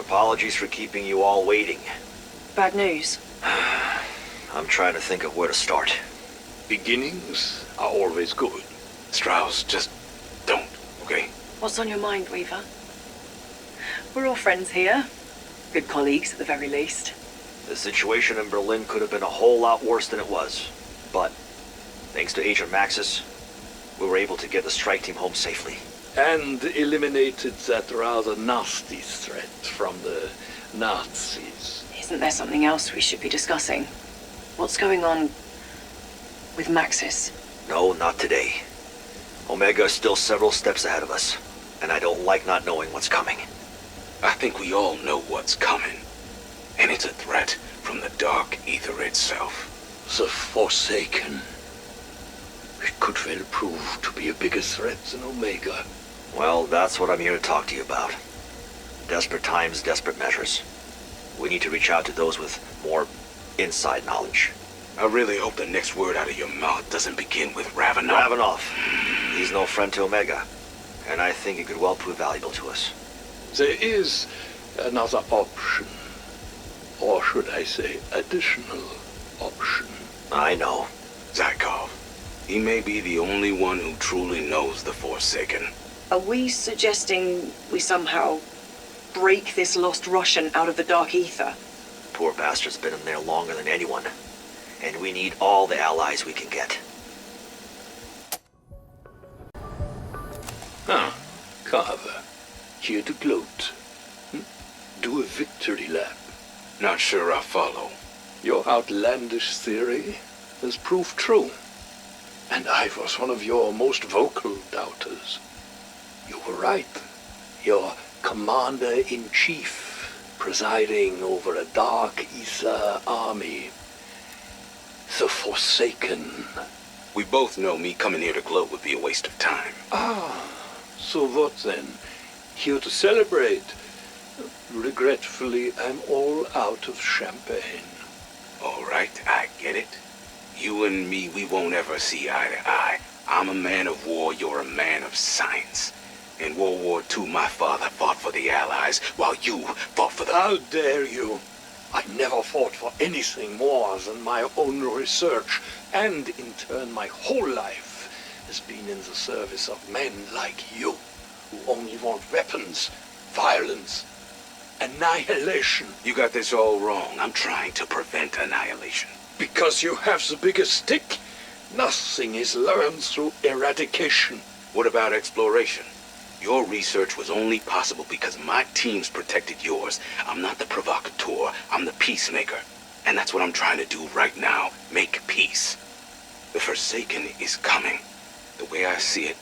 Apologies for keeping you all waiting. Bad news. I'm trying to think of where to start. Beginnings are always good. Strauss, just don't, okay? What's on your mind, Weaver? We're all friends here. Good colleagues, at the very least. The situation in Berlin could have been a whole lot worse than it was. But, thanks to Agent Maxis, we were able to get the strike team home safely. And eliminated that rather nasty threat from the Nazis. Isn't there something else we should be discussing? What's going on with Maxis? No, not today. Omega is still several steps ahead of us, and I don't like not knowing what's coming. I think we all know what's coming. And it's a threat from the Dark Ether itself. The Forsaken. It could well prove to be a bigger threat than Omega. Well, that's what I'm here to talk to you about. Desperate times, desperate measures. We need to reach out to those with more inside knowledge. I really hope the next word out of your mouth doesn't begin with Ravenov. Ravenov. He's no friend to Omega, and I think it could well prove valuable to us. There is another option. Or should I say, additional option. I know. Zykov. He may be the only one who truly knows the Forsaken. Are we suggesting we somehow break this lost Russian out of the Dark Ether? Poor bastard's been in there longer than anyone, and we need all the allies we can get. Huh. Carver. Here to gloat. Do a victory lap. Not sure I follow. Your outlandish theory has proved true. And I was one of your most vocal doubters. You were right. Your commander-in-chief, presiding over a Dark Ether army. The Forsaken. We both know me coming here to gloat would be a waste of time. Ah, so what then? Here to celebrate? Regretfully, I'm all out of champagne. All right, I get it. You and me, we won't ever see eye to eye. I'm a man of war, you're a man of science. In World War II, my father fought for the Allies, while you fought for the... How dare you? I never fought for anything more than my own research, and in turn my whole life has been in the service of men like you, who only want weapons, violence, annihilation. You got this all wrong. I'm trying to prevent annihilation. Because you have the biggest stick. Nothing is learned through eradication. What about exploration? Your research was only possible because my teams protected yours. I'm not the provocateur, I'm the peacemaker. And that's what I'm trying to do right now, make peace. The Forsaken is coming. The way I see it,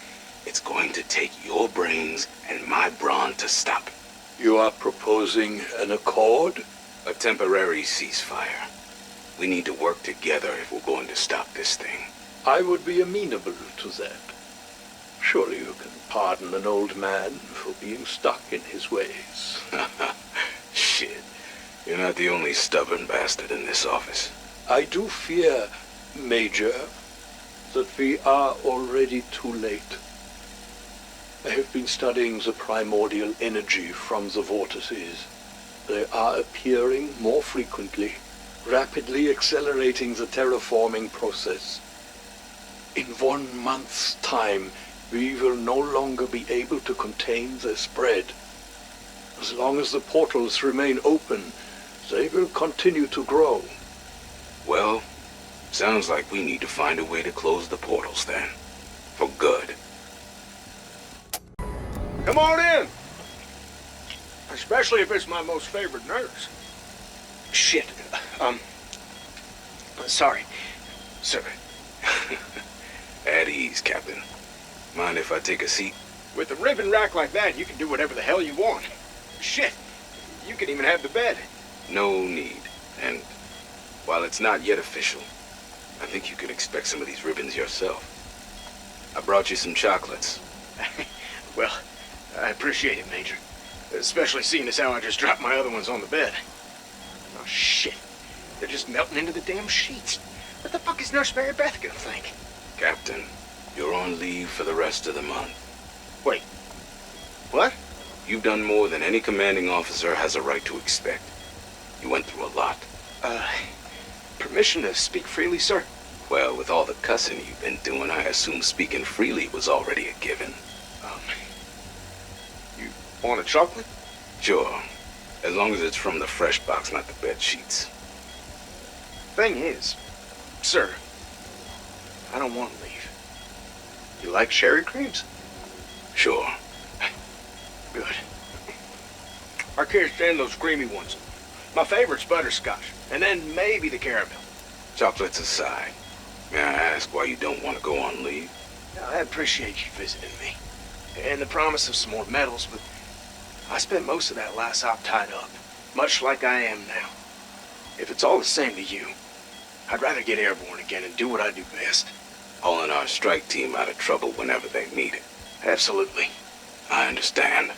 it's going to take your brains and my brawn to stop it. You are proposing an accord? A temporary ceasefire. We need to work together if we're going to stop this thing. I would be amenable to that. Surely you can pardon an old man for being stuck in his ways. Shit. You're not the only stubborn bastard in this office. I do fear, Major, that we are already too late. I have been studying the primordial energy from the vortices. They are appearing more frequently, rapidly accelerating the terraforming process. In 1 month's time, we will no longer be able to contain their spread. As long as the portals remain open, they will continue to grow. Well, sounds like we need to find a way to close the portals then. For good. Come on in! Especially if it's my most favorite nurse. Shit. Sorry. Sir. At ease, Captain. Mind if I take a seat? With a ribbon rack like that, you can do whatever the hell you want. Shit. You can even have the bed. No need. And while it's not yet official, I think you could expect some of these ribbons yourself. I brought you some chocolates. Well, I appreciate it, Major. Especially seeing as how I just dropped my other ones on the bed. Oh, shit. They're just melting into the damn sheets. What the fuck is Nurse Mary Beth gonna think? Captain, you're on leave for the rest of the month. Wait. What? You've done more than any commanding officer has a right to expect. You went through a lot. Permission to speak freely, sir? Well, with all the cussing you've been doing, I assume speaking freely was already a given. You want a chocolate? Sure. As long as it's from the fresh box, not the bed sheets. Thing is, sir, I don't want to leave. You like sherry creams? Sure. Good. I can't stand those creamy ones. My favorite's butterscotch, and then maybe the caramel. Chocolates aside, may I ask why you don't want to go on leave? I appreciate you visiting me, and the promise of some more medals, but I spent most of that last op tied up, much like I am now. If it's all the same to you, I'd rather get airborne again and do what I do best. Hauling our strike team out of trouble whenever they need it. Absolutely. I understand.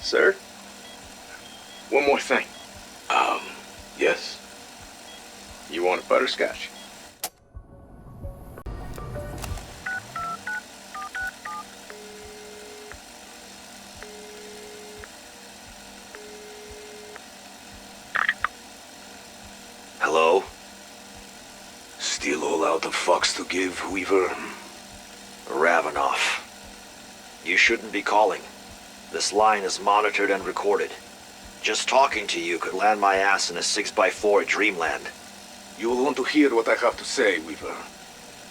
Sir? One more thing. Yes? You want a butterscotch? Hello? Still all out of fucks to give, Weaver? Ravenoff. You shouldn't be calling. This line is monitored and recorded. Just talking to you could land my ass in a 6x4 dreamland. You will want to hear what I have to say, Weaver.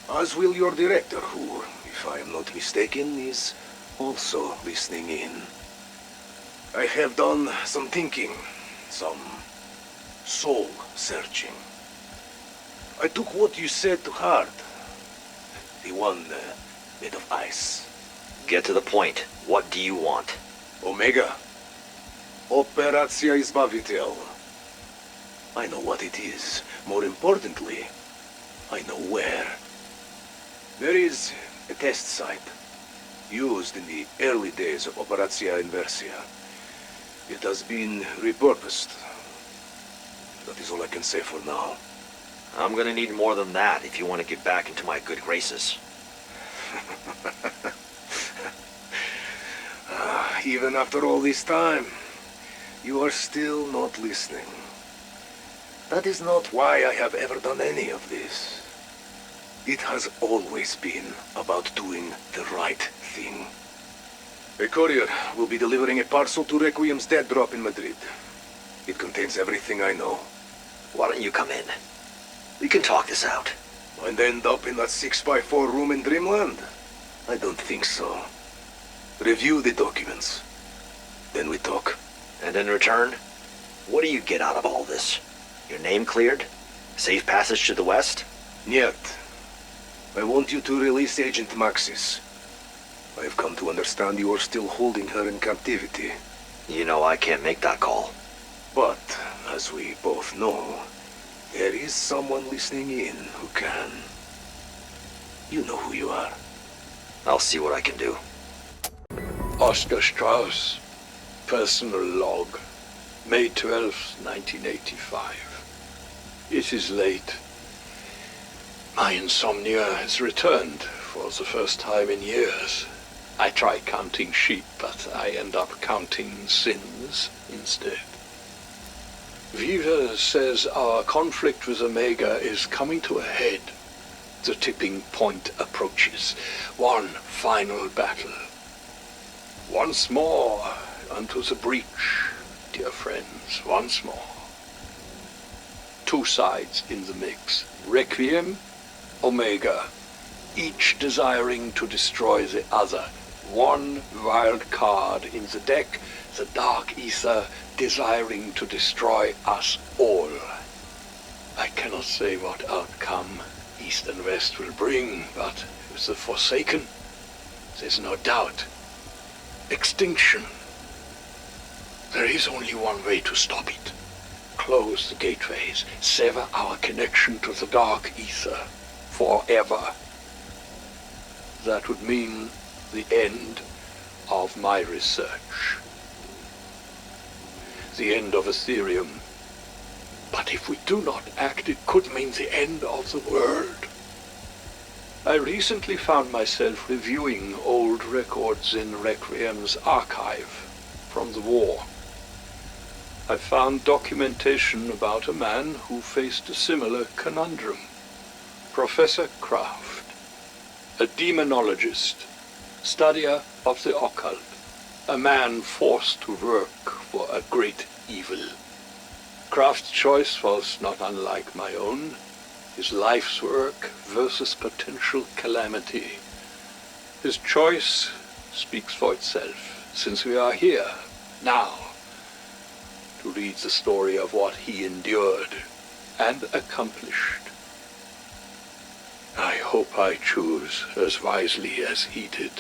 As will your director, who, if I am not mistaken, is also listening in. I have done some thinking, some soul searching. I took what you said to heart. The one made of ice. Get to the point. What do you want? Omega. Operacja Izbavitel. I know what it is. More importantly, I know where. There is a test site, used in the early days of Operacja Inversia. It has been repurposed. That is all I can say for now. I'm gonna need more than that if you want to get back into my good graces. Even after all this time, you are still not listening. That is not why I have ever done any of this. It has always been about doing the right thing. A courier will be delivering a parcel to Requiem's dead drop in Madrid. It contains everything I know. Why don't you come in? We can talk this out. And end up in that 6x4 room in Dreamland? I don't think so. Review the documents. Then we talk. And in return, what do you get out of all this? Your name cleared? Safe passage to the west? Niet. I want you to release Agent Maxis. I have come to understand you are still holding her in captivity. You know I can't make that call. But, as we both know, there is someone listening in who can. You know who you are. I'll see what I can do. Oscar Strauss, Personal Log, May 12th, 1985. It is late. My insomnia has returned for the first time in years. I try counting sheep, but I end up counting sins instead. Viva says our conflict with Omega is coming to a head. The tipping point approaches. One final battle. Once more unto the breach, dear friends, once more. Two sides in the mix. Requiem, Omega, each desiring to destroy the other. One wild card in the deck, the dark ether desiring to destroy us all. I cannot say what outcome East and West will bring, but with the Forsaken, there's no doubt. Extinction. There is only one way to stop it. Close the gateways, sever our connection to the dark ether forever. That would mean the end of my research. The end of Ethereum. But if we do not act, it could mean the end of the world. I recently found myself reviewing old records in Requiem's archive. from the war. I found documentation about a man who faced a similar conundrum. Professor Kraft, a demonologist, studier of the occult, a man forced to work for a great evil. Kraft's choice was not unlike my own, his life's work versus potential calamity. His choice speaks for itself, since we are here, now, to read the story of what he endured and accomplished. I hope I choose as wisely as he did.